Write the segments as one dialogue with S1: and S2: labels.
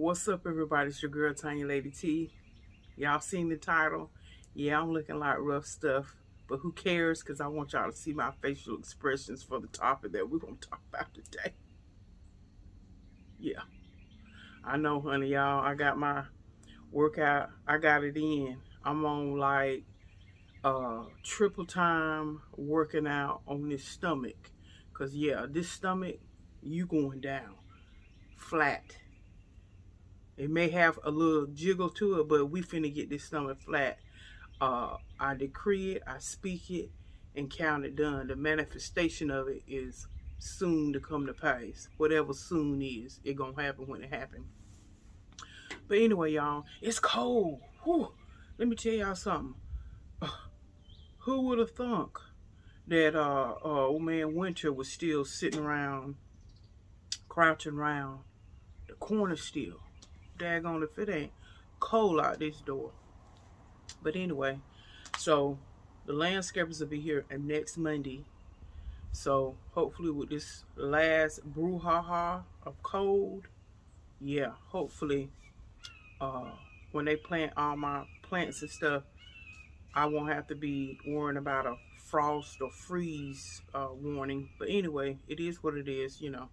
S1: What's up, everybody? It's your girl, Tonya Lady T. Y'all seen the title? Yeah, I'm looking like rough stuff, but who cares? Because I want y'all to see my facial expressions for the topic that we're going to talk about today. Yeah, I know, honey, y'all. I got my workout. I got it in. I'm on like triple time working out on this stomach. Because, yeah, this stomach, you going down flat. It may have a little jiggle to it, but we finna get this stomach flat. I decree it, I speak it, and count it done. The manifestation of it is soon to come to pass. Whatever soon is, it gonna happen when it happen. But anyway, y'all, it's cold. Whew. Let me tell y'all something. Who would have thunk that old man Winter was still sitting around, crouching around the corner still? Daggone if it ain't cold out this door. But anyway, so the landscapers will be here next Monday. So hopefully with this last brouhaha of cold, yeah, hopefully when they plant all my plants and stuff, I won't have to be worrying about a frost or freeze warning. But anyway, it is what it is, you know.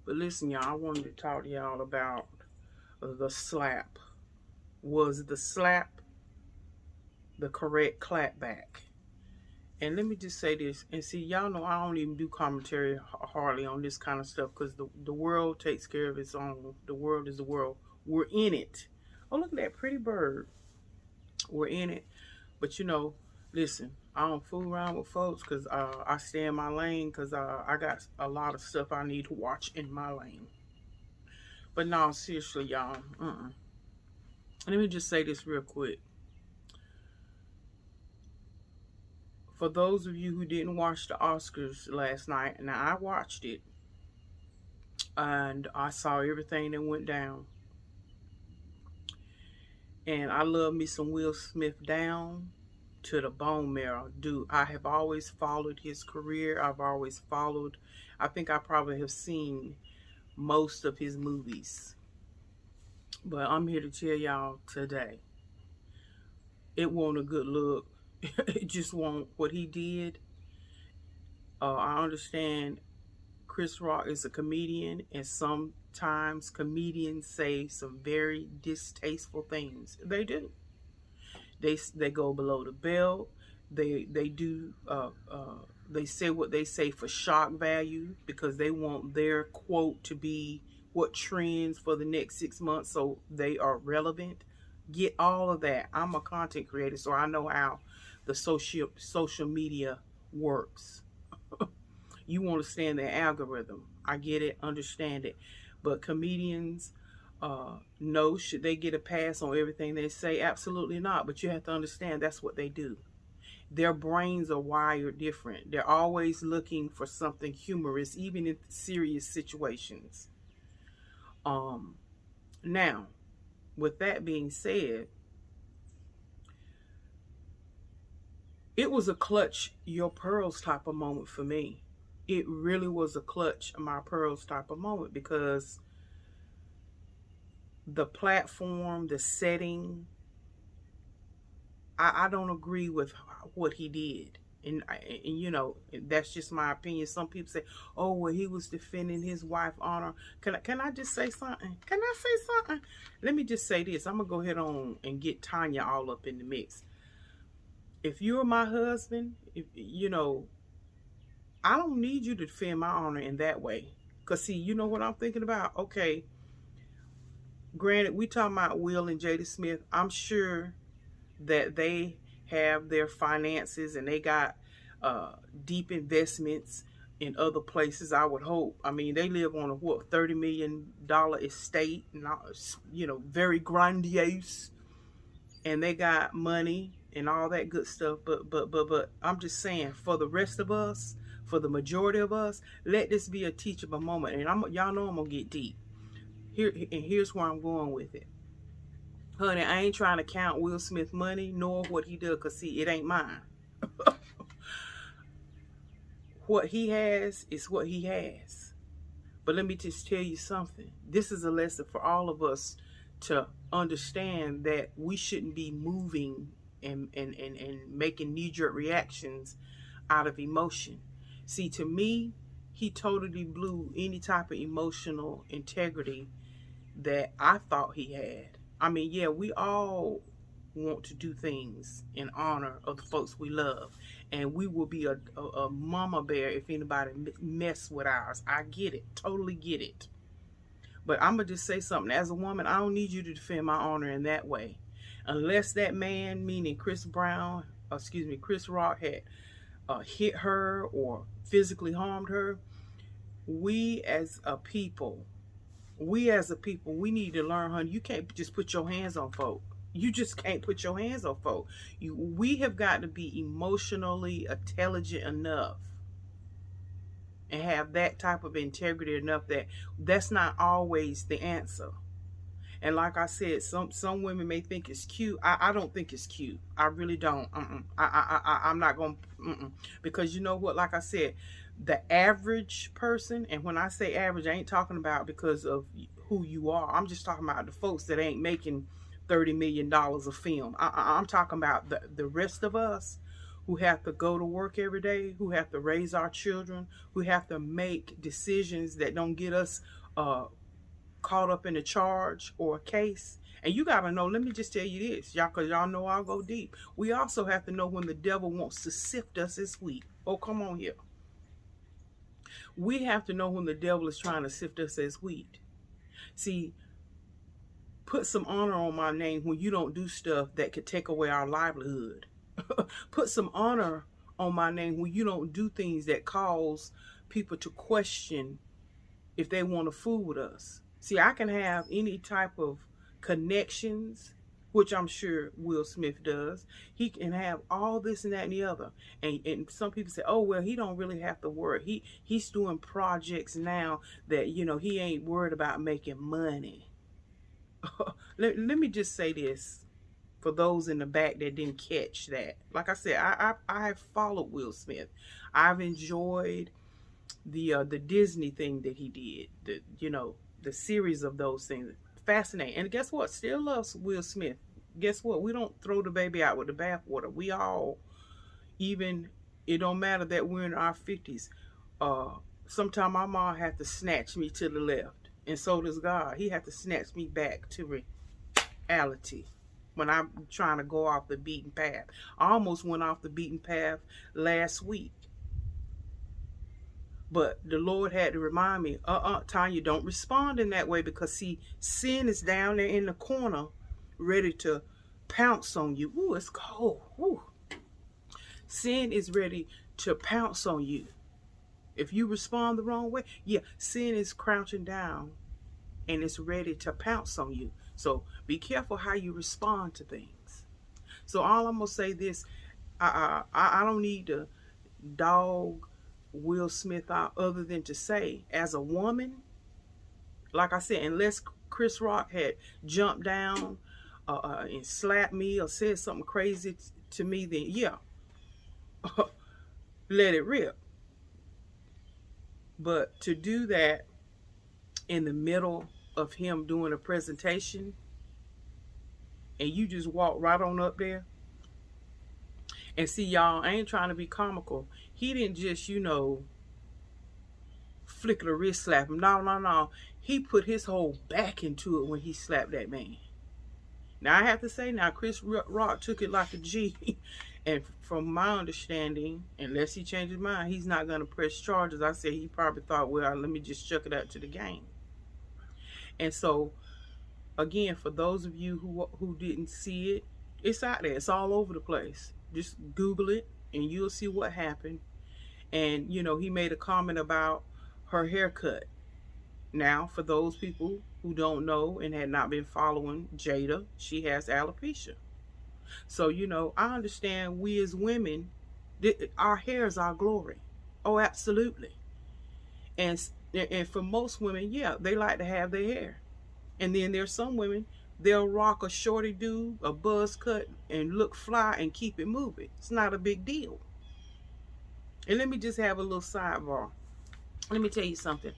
S1: But listen, y'all, I wanted to talk to y'all about the slap. Was the slap the correct clapback? And let me just say this, and see, y'all know I don't even do commentary hardly on this kind of stuff because the world takes care of its own. The world is the world. We're in it. Oh, look at that pretty bird. We're in it. But, you know, listen, I don't fool around with folks because I stay in my lane because I got a lot of stuff I need to watch in my lane. But no, seriously, y'all. Let me just say this real quick. For those of you who didn't watch the Oscars last night, now I watched it, and I saw everything that went down. And I love me some Will Smith down to the bone marrow. Dude, I have always followed his career. I think I probably have seen most of his movies. But I'm here to tell y'all today, it wasn't a good look. It just won't what he did. I understand Chris Rock is a comedian, and sometimes comedians say some very distasteful things. They do. They go below the belt. They do. They say what they say for shock value because they want their quote to be what trends for the next 6 months, so they are relevant. Get all of that. I'm a content creator, so I know how the social media works. You want to stand the algorithm. I get it, understand it. But comedians, no, should they get a pass on everything they say? Absolutely not. But you have to understand that's what they do. Their brains are wired different. They're always looking for something humorous, even in serious situations. Now, with that being said, it was a clutch your pearls type of moment for me. It really was a clutch my pearls type of moment because the platform, the setting, I don't agree with what he did. And you know, that's just my opinion. Some people say, oh, well, he was defending his wife's honor. Can I just say something? Can I say something? Let me just say this. I'm going to go ahead on and get Tonya all up in the mix. If you're my husband, you know, I don't need you to defend my honor in that way. Because, see, you know what I'm thinking about? Okay, granted, we talking about Will and Jada Smith. I'm sure that they have their finances and they got deep investments in other places, I would hope. I mean, they live on a, what, $30 million estate, not, you know, very grandiose. And they got money and all that good stuff. But I'm just saying, for the rest of us, for the majority of us, let this be a teachable moment. And y'all know I'm gonna get deep. Here's where I'm going with it. Honey, I ain't trying to count Will Smith money nor what he does, because see, it ain't mine. What he has is what he has. But let me just tell you something. This is a lesson for all of us to understand that we shouldn't be moving and making knee-jerk reactions out of emotion. See, to me, he totally blew any type of emotional integrity that I thought he had. I mean, yeah, we all want to do things in honor of the folks we love, and we will be a mama bear if anybody mess with ours. I get it, totally get it. But I'm gonna just say something. As a woman, I don't need you to defend my honor in that way, unless that man, meaning Chris Rock, had hit her or physically harmed her. We as a people, we need to learn, honey. You can't just put your hands on folk. You just can't put your hands on folk. We have got to be emotionally intelligent enough and have that type of integrity enough that that's not always the answer. And like I said, some women may think it's cute. I don't think it's cute. I really don't. I'm not going to, because you know what? Like I said, the average person, and when I say average, I ain't talking about because of who you are. I'm just talking about the folks that ain't making $30 million of film. I'm talking about the rest of us who have to go to work every day, who have to raise our children, who have to make decisions that don't get us caught up in a charge or a case. And you got to know, let me just tell you this, y'all, because y'all know I'll go deep. We also have to know when the devil wants to sift us as wheat. Oh, come on here. We have to know when the devil is trying to sift us as wheat. See, put some honor on my name when you don't do stuff that could take away our livelihood. Put some honor on my name when you don't do things that cause people to question if they want to fool with us. See, I can have any type of connections, which I'm sure Will Smith does. He can have all this and that and the other. And some people say, oh, well, he don't really have to worry. He's doing projects now that, you know, he ain't worried about making money. Let me just say this for those in the back that didn't catch that. Like I said, I have followed Will Smith. I've enjoyed the Disney thing that he did. The series of those things. Fascinating. And guess what? Still loves Will Smith. Guess what? We don't throw the baby out with the bathwater. We all, even, it don't matter that we're in our 50s. Sometimes my mom had to snatch me to the left. And so does God. He had to snatch me back to reality when I'm trying to go off the beaten path. I almost went off the beaten path last week. But the Lord had to remind me, Tonya, don't respond in that way, because see, sin is down there in the corner ready to pounce on you. Ooh, it's cold. Ooh. Sin is ready to pounce on you. If you respond the wrong way, yeah, sin is crouching down and it's ready to pounce on you. So be careful how you respond to things. So all I'm going to say this, I don't need to dog Will Smith out other than to say, as a woman, like I said, unless Chris Rock had jumped down and slapped me or said something crazy to me, then yeah, let it rip. But to do that in the middle of him doing a presentation and you just walk right on up there and see, y'all, I ain't trying to be comical. He didn't just, flick the wrist slap him. No. He put his whole back into it when he slapped that man. Now, I have to say, Chris Rock took it like a G. And from my understanding, unless he changed his mind, he's not going to press charges. I said he probably thought, well, let me just chuck it out to the game. And so, again, for those of you who didn't see it, it's out there. It's all over the place. Just Google it, and you'll see what happened. And, he made a comment about her haircut. Now, for those people who don't know and had not been following Jada, she has alopecia. So, I understand we as women, our hair is our glory. Oh, absolutely. And for most women, yeah, they like to have their hair. And then there's some women, they'll rock a shorty dude, a buzz cut, and look fly and keep it moving. It's not a big deal. And let me just have a little sidebar. Let me tell you something.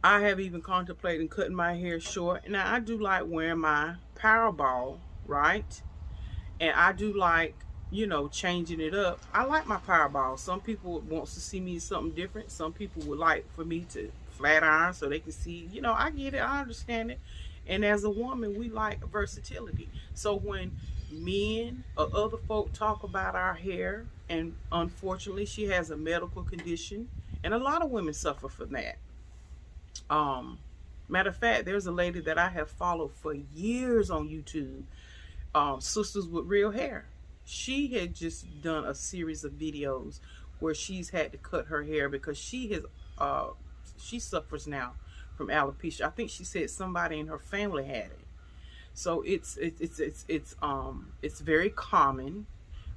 S1: I have even contemplated cutting my hair short. Now, I do like wearing my Powerball, right? And I do like, changing it up. I like my Powerball. Some people wants to see me something different. Some people would like for me to flat iron so they can see. I get it. I understand it. And as a woman, we like versatility. So when men or other folk talk about our hair, and unfortunately, she has a medical condition, and a lot of women suffer from that. Um, Matter of fact, there's a lady that I have followed for years on YouTube, Sisters with Real Hair. She had just done a series of videos where she's had to cut her hair because she suffers now from alopecia. I think she said somebody in her family had it. So it's very common.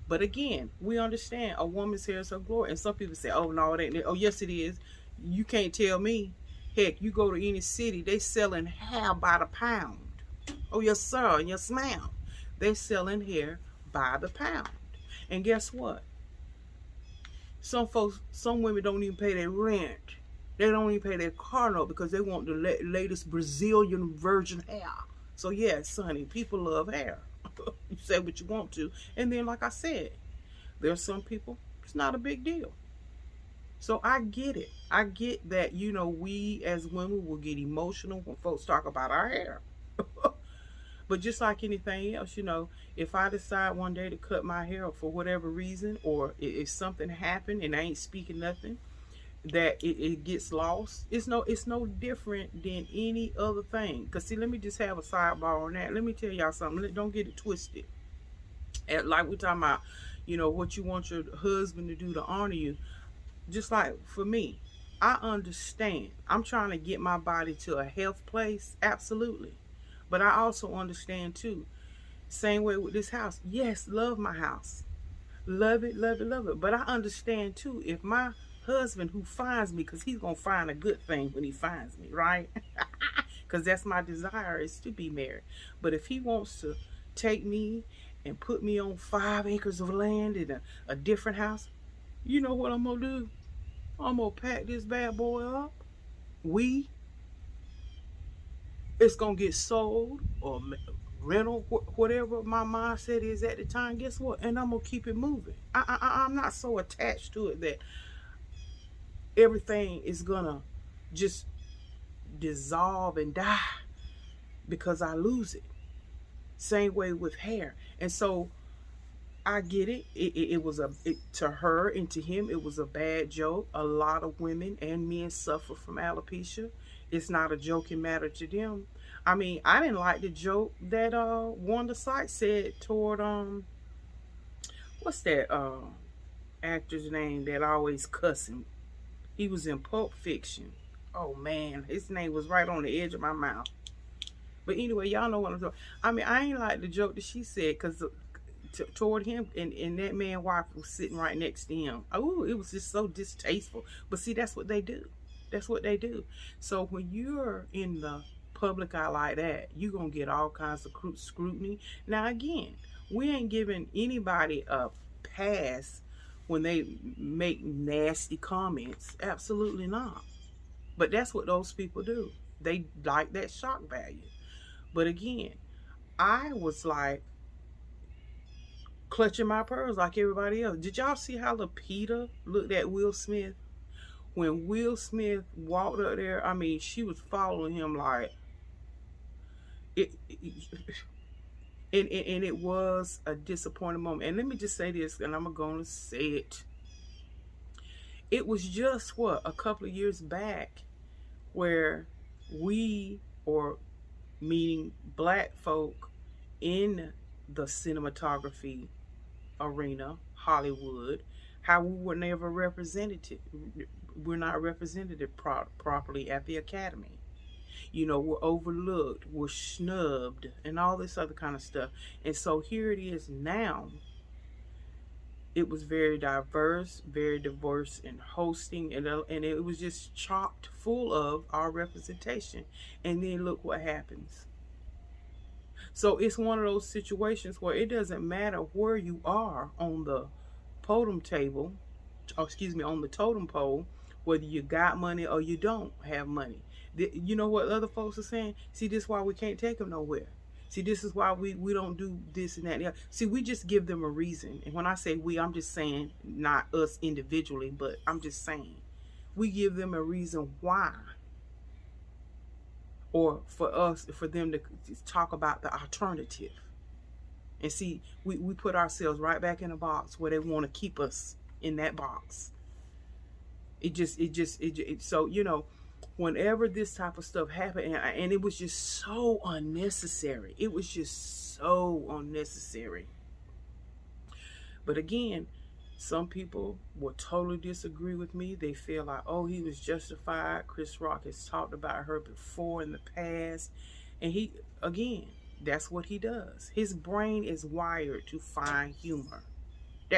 S1: But again, we understand a woman's hair is her glory. And some people say, oh no, it ain't. Oh yes it is. You can't tell me. Heck, you go to any city, they selling hair by the pound. Oh yes sir, yes ma'am. They selling hair by the pound. And guess what? Some women don't even pay their rent. They don't even pay their car note because they want the latest Brazilian virgin hair. So yes, honey, people love hair. You say what you want to. And then, like I said, there's some people, it's not a big deal. So I get it. I get that, we as women will get emotional when folks talk about our hair. But just like anything else, if I decide one day to cut my hair for whatever reason, or if something happened and I ain't speaking nothing, that it gets lost, it's no different than any other thing. Because see, let me just have a sidebar on that. Let me tell y'all something. Don't get it twisted. And like we're talking about, what you want your husband to do to honor you. Just like for me, I understand. I'm trying to get my body to a health place. Absolutely. But I also understand too. Same way with this house. Yes, love my house. Love it, love it, love it. But I understand too, if my husband who finds me, because he's going to find a good thing when he finds me, right? Because that's my desire, is to be married. But if he wants to take me and put me on 5 acres of land in a different house, you know what I'm going to do? I'm going to pack this bad boy up. It's going to get sold or rental, whatever my mindset is at the time. Guess what? And I'm going to keep it moving. I'm not so attached to it that everything is going to just dissolve and die because I lose it. Same way with hair. And so I get it. It was to her and to him, it was a bad joke. A lot of women and men suffer from alopecia. It's not a joking matter to them. I mean, I didn't like the joke that Wanda Sykes said toward what's that actor's name that always cussing? He was in Pulp Fiction. Oh man, his name was right on the edge of my mouth. But anyway, y'all know what I'm talking. I mean, I ain't like the joke that she said because toward him, and that man wife was sitting right next to him. Oh, it was just so distasteful. But see, that's what they do. That's what they do. So when you're in the public eye like that, you're going to get all kinds of scrutiny. Now, again, we ain't giving anybody a pass when they make nasty comments. Absolutely not. But that's what those people do. They like that shock value. But again, I was like clutching my pearls like everybody else. Did y'all see how Lupita looked at Will Smith? When Will Smith walked up there, I mean, she was following him like it and it was a disappointing moment. And let me just say this, and I'm going to say it. It was just, a couple of years back where we, or meaning black folk in the cinematography arena, Hollywood, how we were never represented. We're not represented properly at the Academy. We're overlooked, we're snubbed, and all this other kind of stuff. And so here it is now. It was very diverse in hosting, and it was just chocked full of our representation. And then look what happens. So it's one of those situations where it doesn't matter where you are on the totem pole, whether you got money or you don't have money. You know what other folks are saying? See, this is why we can't take them nowhere. See, this is why we don't do this and that. And the other. See, we just give them a reason. And when I say we, I'm just saying not us individually, but I'm just saying we give them a reason why. Or for them to talk about the alternative. And see, we put ourselves right back in a box where they want to keep us in that box. So, you know, whenever this type of stuff happened, and it was just so unnecessary. It was just so unnecessary. But again, some people will totally disagree with me. They feel like, oh, he was justified. Chris Rock has talked about her before in the past. And he, again, that's what he does. His brain is wired to find humor.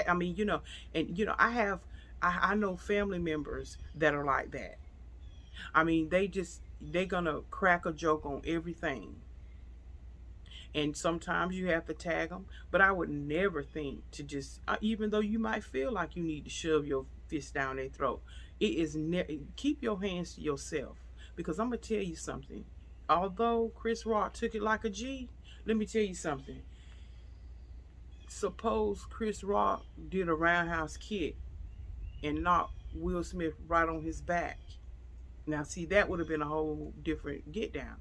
S1: I mean, you know, and, you know, I know family members that are like that. I mean, they're gonna crack a joke on everything. And sometimes you have to tag them. But I would never think to just, even though you might feel like you need to shove your fist down their throat, keep your hands to yourself. Because I'm going to tell you something. Although Chris Rock took it like a G, let me tell you something. Suppose Chris Rock did a roundhouse kick and knocked Will Smith right on his back. Now, see, that would have been a whole different get down.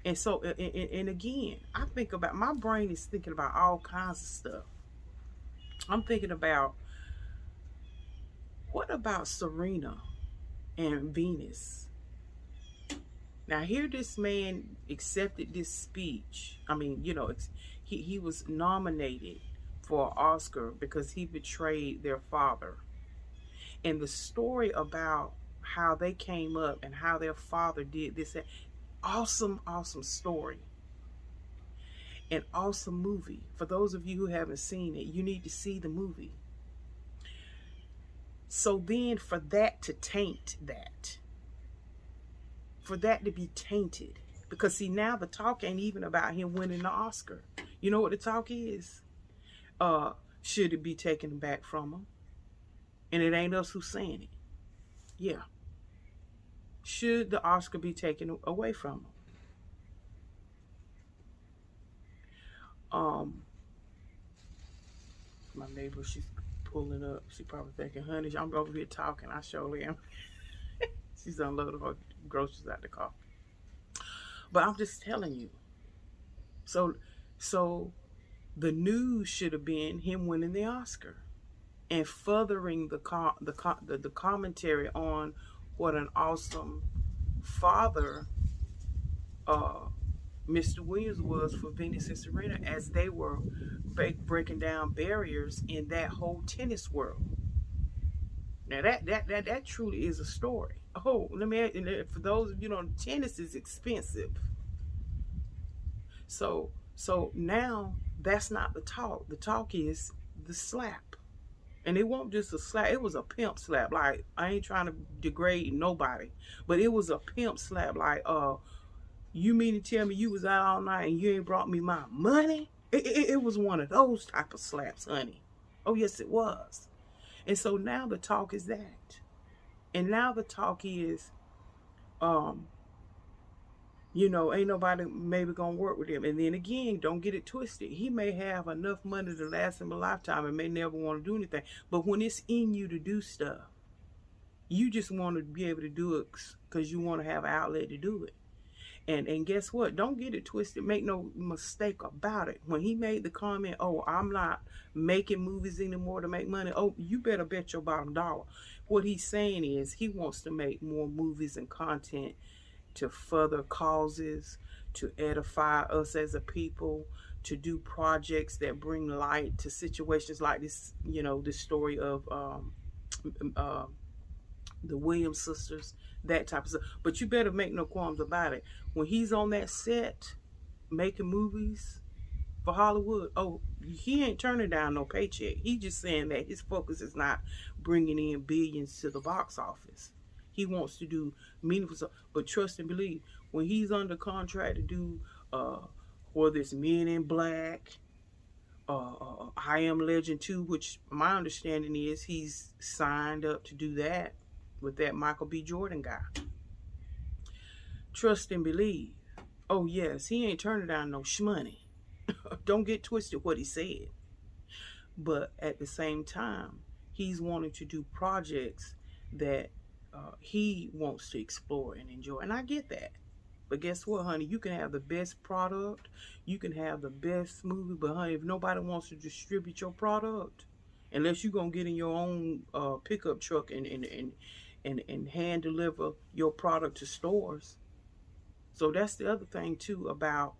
S1: And so, and again, I think about, my brain is thinking about all kinds of stuff. I'm thinking about, what about Serena and Venus? Now, here this man accepted this speech. I mean, you know, he was nominated for an Oscar because he betrayed their father. And the story about how they came up and how their father did this, awesome story. An awesome movie. For those of you who haven't seen it, you need to see the movie. So then for that to taint that, for that to be tainted, because see, now the talk ain't even about him winning the Oscar. You know what the talk is? Should it be taken back from him? And it ain't us who's saying it. Yeah. Should the Oscar be taken away from him? My neighbor, she's pulling up. She probably thinking, honey, I'm over here talking. I surely am. She's unloading her groceries out the car. But I'm just telling you. So the news should have been him winning the Oscar and furthering the commentary on what an awesome father Mr. Williams was for Venus and Serena as they were breaking down barriers in that whole tennis world. Now that truly is a story. Oh, let me add, for those of you know, tennis is expensive. So now that's not the talk. The talk is the slap. And it wasn't just a slap, it was a pimp slap. Like, I ain't trying to degrade nobody, but it was a pimp slap. Like, you mean to tell me you was out all night and you ain't brought me my money? It was one of those type of slaps, honey. Oh, yes, it was. And so now the talk is that. And now the talk is, you know, ain't nobody maybe gonna work with him. And then again, don't get it twisted. He may have enough money to last him a lifetime and may never want to do anything. But when it's in you to do stuff, you just want to be able to do it because you want to have an outlet to do it. And guess what? Don't get it twisted. Make no mistake about it. When he made the comment, oh, I'm not making movies anymore to make money. Oh, you better bet your bottom dollar. What he's saying is he wants to make more movies and content to further causes, to edify us as a people, to do projects that bring light to situations like this, you know, this story of the Williams sisters, that type of stuff. But you better make no qualms about it. When he's on that set making movies for Hollywood, oh, he ain't turning down no paycheck. He just saying that his focus is not bringing in billions to the box office. He wants to do meaningful stuff. But trust and believe, when he's under contract to do whether it's Men in Black, I Am Legend 2, which my understanding is he's signed up to do that with that Michael B. Jordan guy. trust and believe. Oh yes, he ain't turning down no shmoney. Don't get twisted what he said. But at the same time, he's wanting to do projects that he wants to explore and enjoy. And I get that. But guess what, honey? You can have the best product, you can have the best movie, but honey, if nobody wants to distribute your product, unless you're gonna get in your own pickup truck and hand deliver your product to stores. So that's the other thing too about,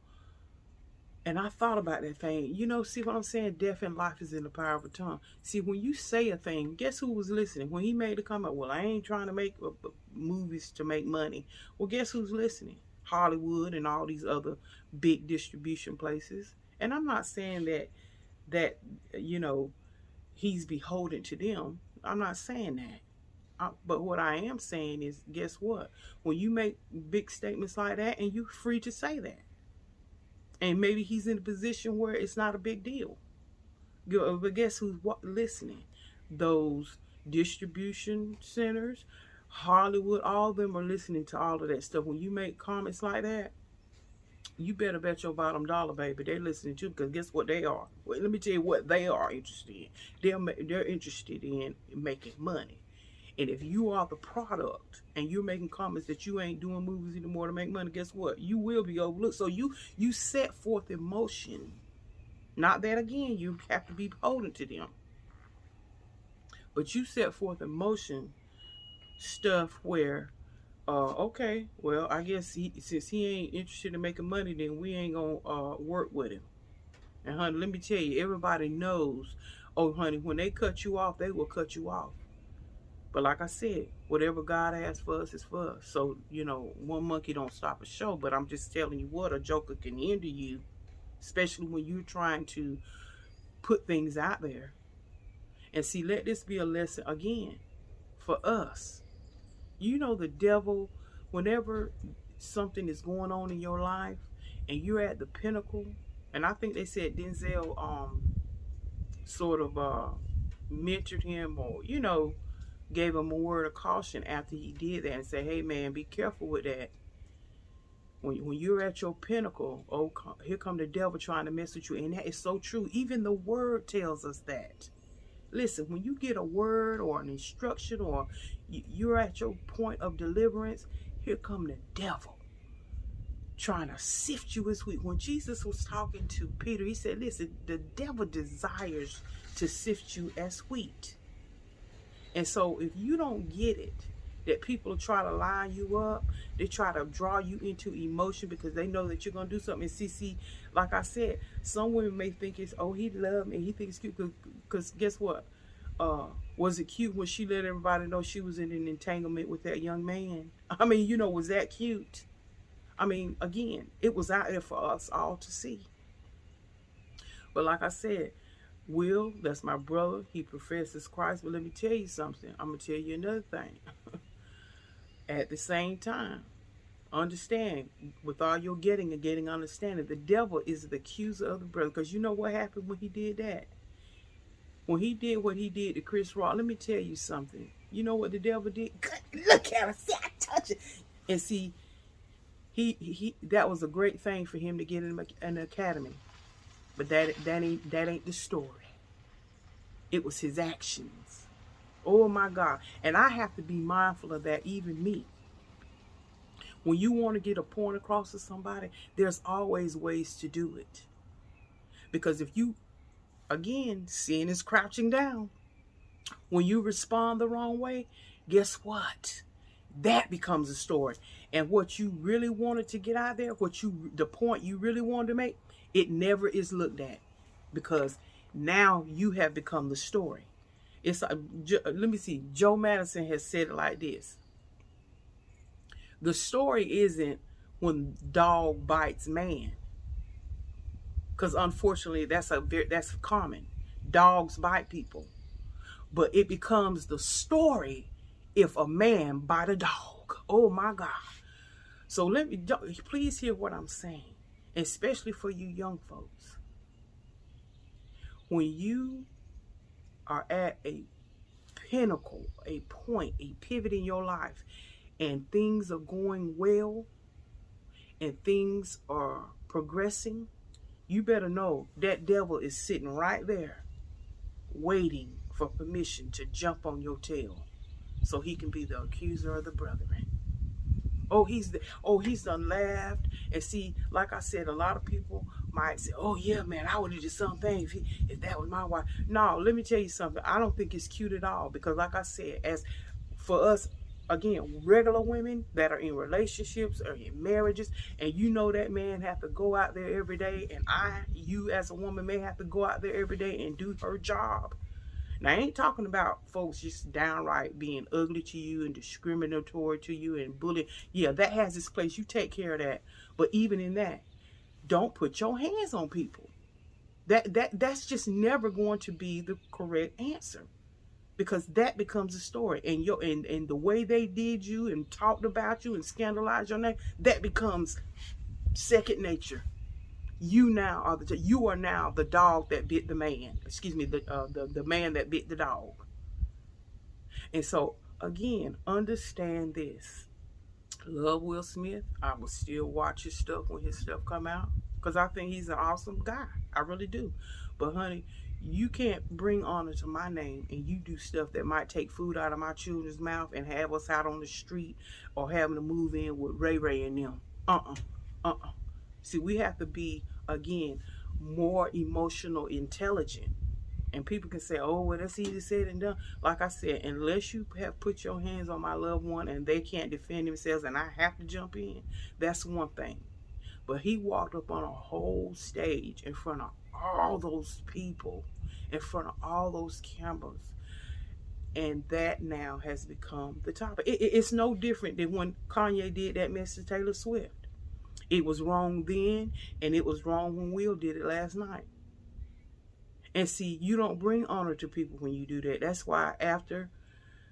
S1: and I thought about that thing. You know, see what I'm saying? Death and life is in the power of a tongue. See, when you say a thing, guess who was listening? When he made the comment, well, I ain't trying to make movies to make money. Well, guess who's listening? Hollywood and all these other big distribution places. And I'm not saying that you know, he's beholden to them. I'm not saying that. But what I am saying is, guess what? When you make big statements like that, and you're free to say that. And maybe he's in a position where it's not a big deal. But guess who's listening? Those distribution centers, Hollywood, all of them are listening to all of that stuff. When you make comments like that, you better bet your bottom dollar, baby, they're listening to you, because guess what they are? Well, let me tell you what they are interested in. They're interested in making money. And if you are the product and you're making comments that you ain't doing movies anymore to make money, guess what? You will be overlooked. So you set forth emotion. Not that, again, you have to be beholden to them. But you set forth emotion stuff where, okay, well, I guess since he ain't interested in making money, then we ain't going to work with him. And, honey, let me tell you, everybody knows, oh, honey, when they cut you off, they will cut you off. But like I said, whatever God has for us is for us. So, you know, one monkey don't stop a show. But I'm just telling you what, a joker can hinder you, especially when you're trying to put things out there. And see, let this be a lesson, again, for us. You know, the devil, whenever something is going on in your life and you're at the pinnacle, and I think they said Denzel sort of mentored him, or, you know, gave him a word of caution after he did that, and said, hey man, be careful with that. When you're at your pinnacle, oh, here come the devil trying to mess with you. And that is so true. Even the word tells us that. Listen, when you get a word or an instruction, or you're at your point of deliverance, here come the devil trying to sift you as wheat. When Jesus was talking to Peter, he said, listen, the devil desires to sift you as wheat. And so if you don't get it, that people try to line you up, they try to draw you into emotion because they know that you're going to do something. And see, like I said, some women may think it's, oh, he loved me, he thinks it's cute, because guess what? Was it cute when she let everybody know she was in an entanglement with that young man? I mean, you know, was that cute? I mean, again, it was out there for us all to see. But like I said, Will, that's my brother, he professes Christ. But let me tell you something. I'm going to tell you another thing. At the same time, understand, with all your getting and getting understanding, the devil is the accuser of the brother. Because you know what happened when he did that? When he did what he did to Chris Rock, let me tell you something. You know what the devil did? Look at him, see, I touch it. And see, he that was a great thing for him to get in an academy. But that ain't the story. It was his actions. Oh my God. And I have to be mindful of that, even me. When you want to get a point across to somebody, there's always ways to do it. Because if you, again, sin is crouching down. When you respond the wrong way, guess what? That becomes a story. And what you really wanted to get out there, the point you really wanted to make, it never is looked at, because now you have become the story. It's let me see. Joe Madison has said it like this: the story isn't when dog bites man, because unfortunately that's common. Dogs bite people, but it becomes the story if a man bite a dog. Oh my God! So please hear what I'm saying, especially for you young folks. When you are at a pinnacle, a point, a pivot in your life, and things are going well, and things are progressing, you better know that devil is sitting right there waiting for permission to jump on your tail so he can be the accuser of the brethren. He's done laughed. And see, like I said, a lot of people might say, oh yeah, man, I would have did something if that was my wife. No, let me tell you something. I don't think it's cute at all, because like I said, as for us, again, regular women that are in relationships or in marriages, and you know that man have to go out there every day, and you as a woman may have to go out there every day and do her job. Now, I ain't talking about folks just downright being ugly to you and discriminatory to you and bullying. Yeah, that has its place. You take care of that. But even in that, don't put your hands on people. That's just never going to be the correct answer, because that becomes a story. And the way they did you and talked about you and scandalized your name, that becomes second nature. You are now the dog that bit the man. Excuse me, the man that bit the dog. And so again, understand this. Love Will Smith. I will still watch his stuff when his stuff come out, because I think he's an awesome guy. I really do. But honey, you can't bring honor to my name and you do stuff that might take food out of my children's mouth and have us out on the street or having to move in with Ray Ray and them. See, we have to be, again, more emotional intelligent. And people can say, oh, well, that's easy said and done. Like I said, unless you have put your hands on my loved one and they can't defend themselves and I have to jump in, that's one thing. But he walked up on a whole stage in front of all those people, in front of all those cameras. And that now has become the topic. It's no different than when Kanye did that mess to Taylor Swift. It was wrong then, and it was wrong when Will did it last night. And see, you don't bring honor to people when you do that. That's why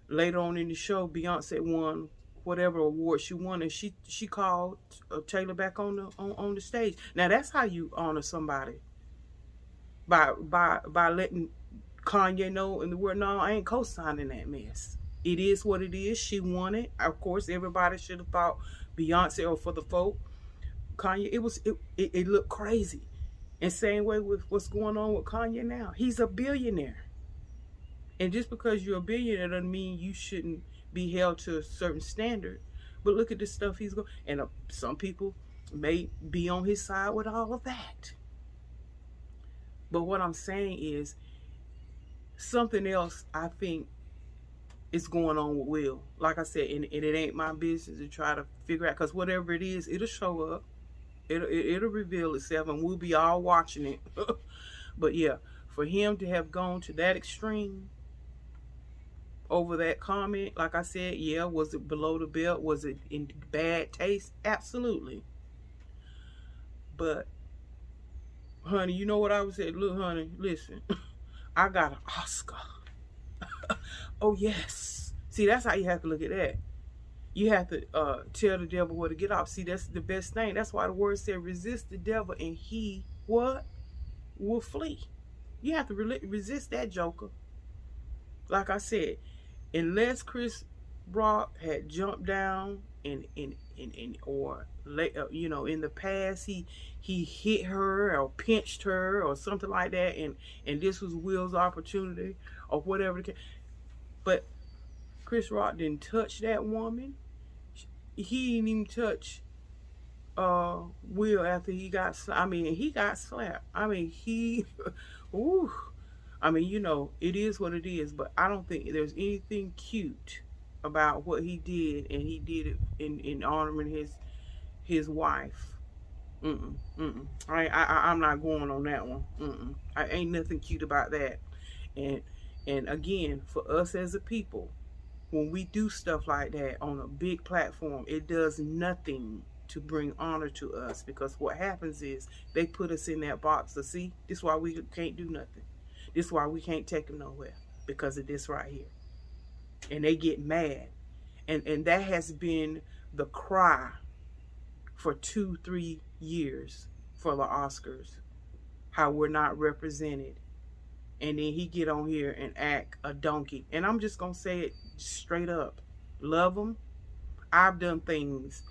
S1: later on in the show, Beyonce won whatever award she won, and she called Taylor back on the stage. Now that's how you honor somebody, by letting Kanye know in the world, no, I ain't co-signing that mess. It is what it is. She won it. Of course, everybody should have thought Beyonce, or for the folk, Kanye, it looked crazy. And same way with what's going on with Kanye now. He's a billionaire. And just because you're a billionaire doesn't mean you shouldn't be held to a certain standard. But look at the stuff he's going. And some people may be on his side with all of that. But what I'm saying is, something else I think is going on with Will. Like I said, and it ain't my business to try to figure out, because whatever it is, it'll show up. It'll reveal itself, and we'll be all watching it. But yeah, for him to have gone to that extreme over that comment, like I said, yeah, was it below the belt? Was it in bad taste? Absolutely. But honey, you know what I would say? Look, honey, listen. I got an Oscar. Oh yes. See, that's how you have to look at that. You have to tell the devil where to get off. See, that's the best thing. That's why the word said, resist the devil and he what? Will flee. You have to resist that joker. Like I said, unless Chris Rock had jumped down or in the past he hit her or pinched her or something like that, and this was Will's opportunity or whatever. But Chris Rock didn't touch that woman. He didn't even touch Will after he got slapped. He got slapped. Ooh. It is what it is, but I don't think there's anything cute about what he did, and he did it in honoring his wife. I'm not going on that one. I ain't nothing cute about that. And again, for us as a people, when we do stuff like that on a big platform, it does nothing to bring honor to us, because what happens is they put us in that box to see. This is why we can't do nothing. This is why we can't take them nowhere, because of this right here. And they get mad. And that has been the cry for 2-3 years for the Oscars, how we're not represented. And then he get on here and act a donkey. And I'm just going to say it straight up. Love him. I've done things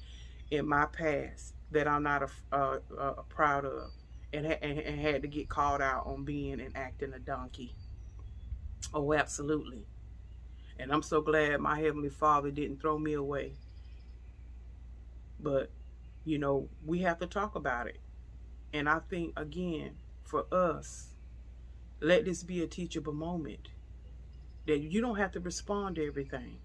S1: in my past that I'm not proud of, and had to get called out on being and acting a donkey. Oh, absolutely. And I'm so glad my Heavenly Father didn't throw me away. But, you know, we have to talk about it. And I think, again, for us, let this be a teachable moment. That you don't have to respond to everything.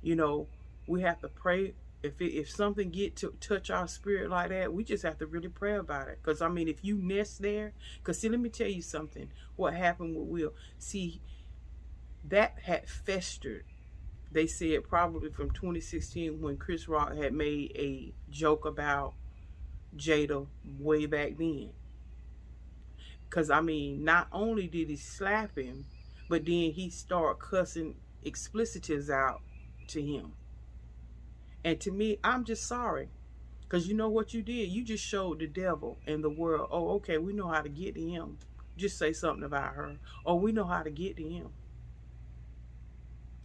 S1: You know, we have to pray. If something get to touch our spirit like that, we just have to really pray about it. Because, I mean, if you nest there, because, see, let me tell you something. What happened with Will. See, that had festered. They said probably from 2016 when Chris Rock had made a joke about Jada way back then. Because, I mean, not only did he slap him, but then he started cussing explicitives out to him. And to me, I'm just sorry. Because you know what you did? You just showed the devil and the world, oh, okay, we know how to get to him. Just say something about her. Oh, we know how to get to him.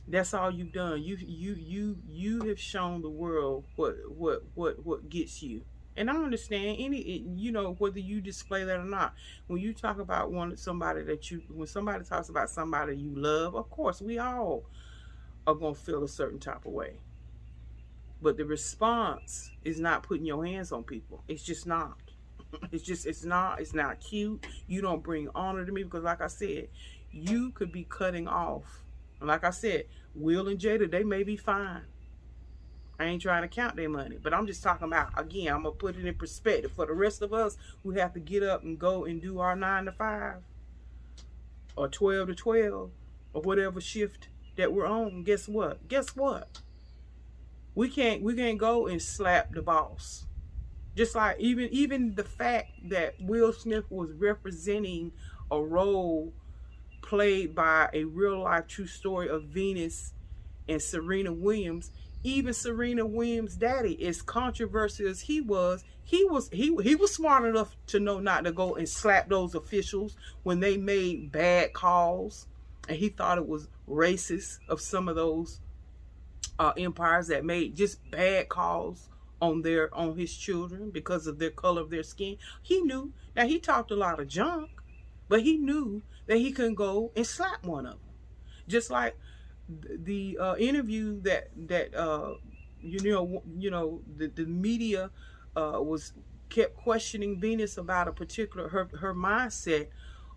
S1: That's all you've done. You have shown the world what gets you. And I understand you know, whether you display that or not. When you talk about when somebody talks about somebody you love, of course we all are gonna feel a certain type of way. But the response is not putting your hands on people. It's just not. It's not cute. You don't bring honor to me because, like I said, you could be cutting off. Like I said, Will and Jada, they may be fine. I ain't trying to count their money, but I'm just talking about, again, I'm going to put it in perspective. For the rest of us who have to get up and go and do our 9 to 5 or 12 to 12 or whatever shift that we're on, guess what? We can't go and slap the boss. Just like even the fact that Will Smith was representing a role played by a real life true story of Venus and Serena Williams. Even Serena Williams' daddy, as controversial as he was smart enough to know not to go and slap those officials when they made bad calls, and he thought it was racist of some of those empires that made just bad calls on his children because of their color of their skin. He knew. Now, he talked a lot of junk, but he knew that he couldn't go and slap one of them. Just like the interview that the media kept questioning Venus about a particular her mindset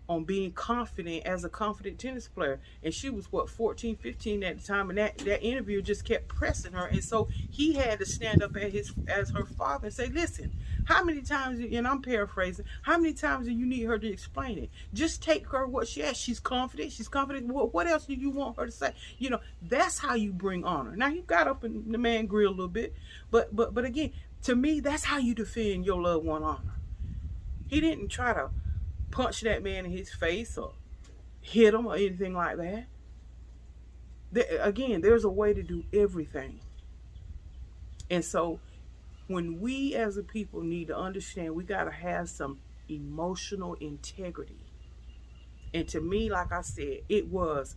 S1: on being confident as a confident tennis player, and she was 14, 15 at the time, and that interview just kept pressing her, and so he had to stand up as her father and say, listen, how many times, and I'm paraphrasing, how many times do you need her to explain it? Just take her what she has. She's confident. What else do you want her to say? You know, that's how you bring honor. Now, he got up in the man grill a little bit, but again, to me, that's how you defend your loved one honor. He didn't try to punch that man in his face or hit him or anything like that. Again, there's a way to do everything. And so when we as a people need to understand, we got to have some emotional integrity. And to me, like I said,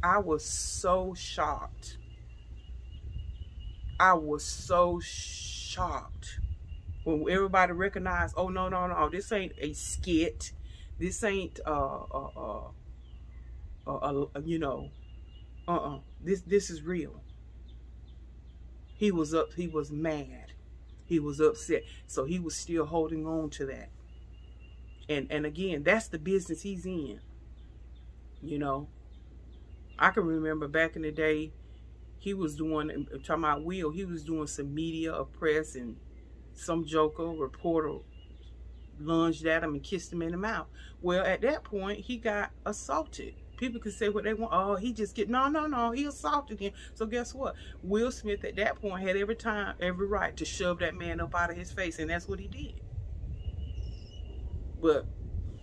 S1: I was so shocked. When everybody recognized, oh, no, this ain't a skit. This ain't, this is real. He was mad. He was upset. So he was still holding on to that. And again, that's the business he's in. You know, I can remember back in the day, he was doing, talking about Will, he was doing some media or press, and some reporter lunged at him and kissed him in the mouth. Well, at that point, he got assaulted. People could say what they want. Oh, he just no, he assaulted him. So guess what? Will Smith at that point had every right to shove that man up out of his face, and that's what he did. But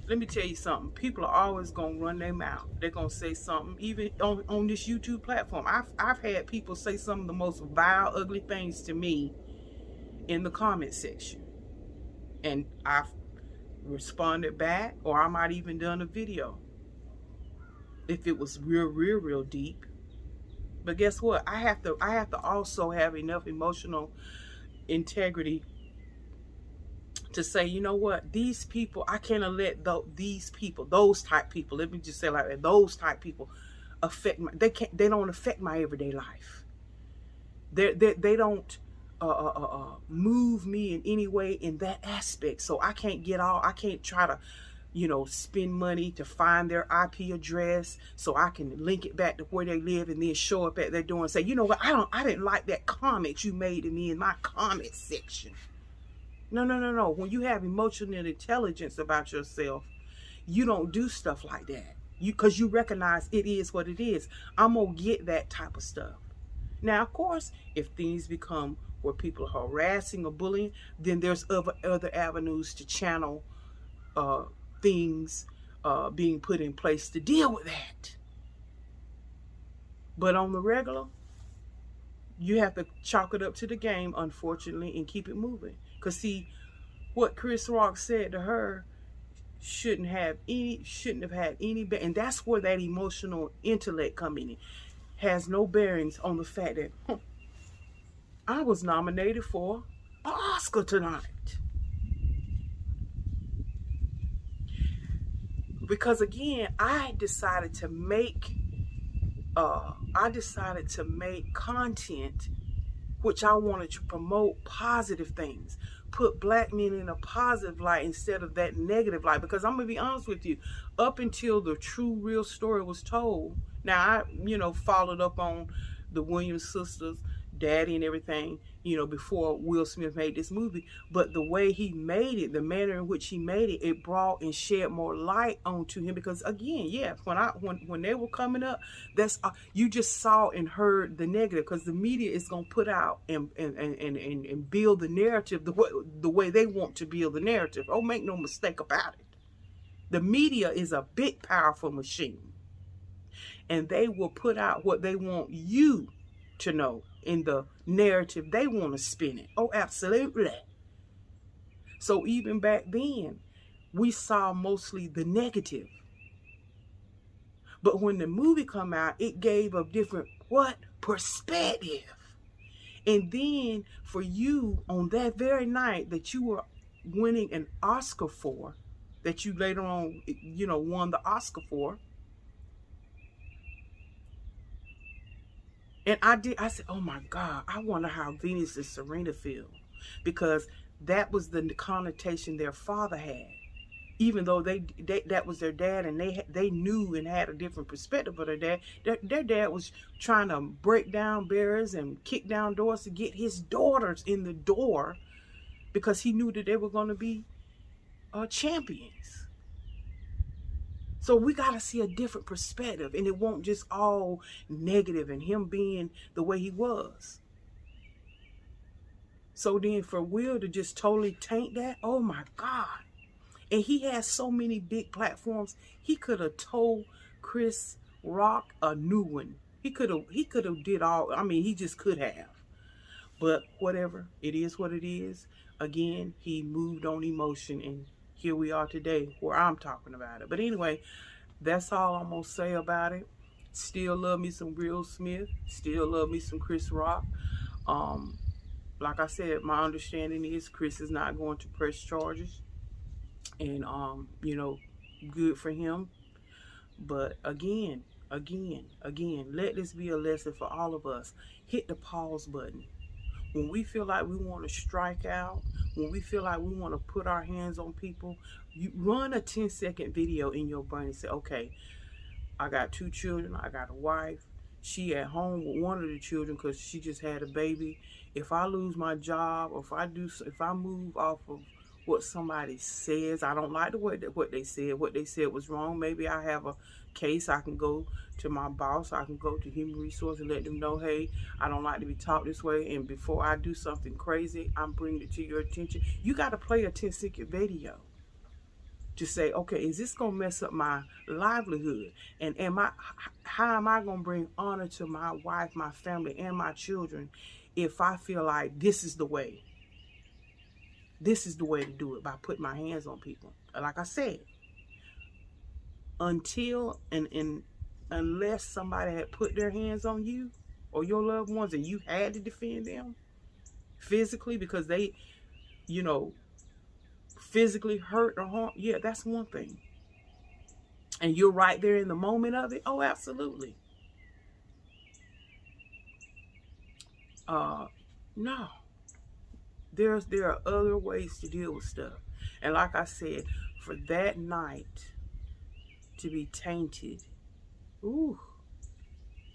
S1: let me tell you something. People are always gonna run their mouth. They're gonna say something, even on this YouTube platform. I've had people say some of the most vile, ugly things to me in the comment section, and I've responded back, or I might even done a video if it was real deep. But guess what? I have to also have enough emotional integrity to say, you know what, these people, I can't let these people, those type people, let me just say like that, those type people affect my, they don't affect my everyday life. They don't move me in any way in that aspect. So I can't try to, spend money to find their IP address so I can link it back to where they live and then show up at their door and say, you know what, I didn't like that comment you made to me in my comment section. No. When you have emotional intelligence about yourself, you don't do stuff like that. Because you recognize it is what it is. I'm gonna get that type of stuff. Now, of course, if things become where people are harassing or bullying, then there's other avenues to channel things being put in place to deal with that. But on the regular, you have to chalk it up to the game, unfortunately, and keep it moving. Because see, what Chris Rock said to her shouldn't have had any, and that's where that emotional intellect come in. It has no bearings on the fact that I was nominated for an Oscar tonight. Because again, I decided to make content which I wanted to promote positive things, put black men in a positive light instead of that negative light. Because I'm gonna be honest with you, up until the true real story was told, now I followed up on the Williams sisters, daddy and everything, before Will Smith made this movie. But the way he made it, the manner in which he made it, it brought and shed more light onto him. Because again, yes, when they were coming up, that's you just saw and heard the negative, because the media is gonna put out and build the narrative the way they want to build the narrative. Oh, make no mistake about it. The media is a big, powerful machine, and they will put out what they want you to know in the narrative they want to spin it. Oh, absolutely. So even back then, we saw mostly the negative. But when the movie come out, it gave a different perspective. And then for you, on that very night that you were winning an Oscar for, that you later on, won the Oscar for, and I said, oh my God, I wonder how Venus and Serena feel. Because that was the connotation their father had. Even though that was their dad, and they knew and had a different perspective of their dad. Their dad was trying to break down barriers and kick down doors to get his daughters in the door, because he knew that they were going to be champions. So we got to see a different perspective, and it won't just all negative and him being the way he was. So then for Will to just totally taint that, oh my God. And he has so many big platforms. He could have told Chris Rock a new one. He could have did all, he just could have. But whatever, it is what it is. Again, he moved on emotion, and here we are today where I'm talking about it. But anyway, that's all I'm going to say about it. Still love me some Will Smith. Still love me some Chris Rock. Like I said, my understanding is Chris is not going to press charges. And, good for him. But again, let this be a lesson for all of us. Hit the pause button. When we feel like we want to strike out, when we feel like we want to put our hands on people, you run a 10-second video in your brain and say, okay, I got 2 children, I got a wife, she at home with one of the children because she just had a baby. If I lose my job, or if I move off of what somebody says, I don't like the way that what they said was wrong. Maybe I have a case, I can go to my boss, I can go to human resources and let them know, hey, I don't like to be taught this way, and before I do something crazy, I'm bringing it to your attention. You got to play a 10-second video to say, okay, is this gonna mess up my livelihood? And how am I gonna bring honor to my wife, my family, and my children if I feel like this is the way to do it, by putting my hands on people? Like I said, until and unless somebody had put their hands on you or your loved ones and you had to defend them physically because they, physically hurt or harm, yeah, that's one thing. And you're right there in the moment of it, oh, absolutely. No. There are other ways to deal with stuff. And like I said, for that night to be tainted, ooh.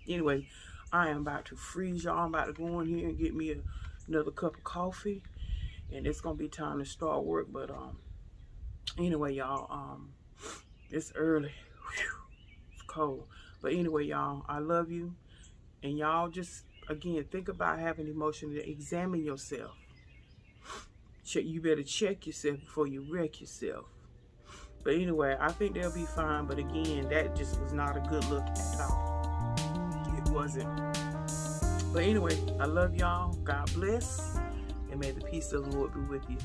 S1: Anyway, I am about to freeze y'all. I'm about to go in here and get me another cup of coffee. And it's going to be time to start work. But anyway, y'all, it's early. Whew, it's cold. But anyway, y'all, I love you. And y'all just, again, think about having emotion. Examine yourself. You better check yourself before you wreck yourself. But anyway, I think they'll be fine. But again, that just was not a good look at all. It wasn't. But anyway, I love y'all. God bless. And may the peace of the Lord be with you.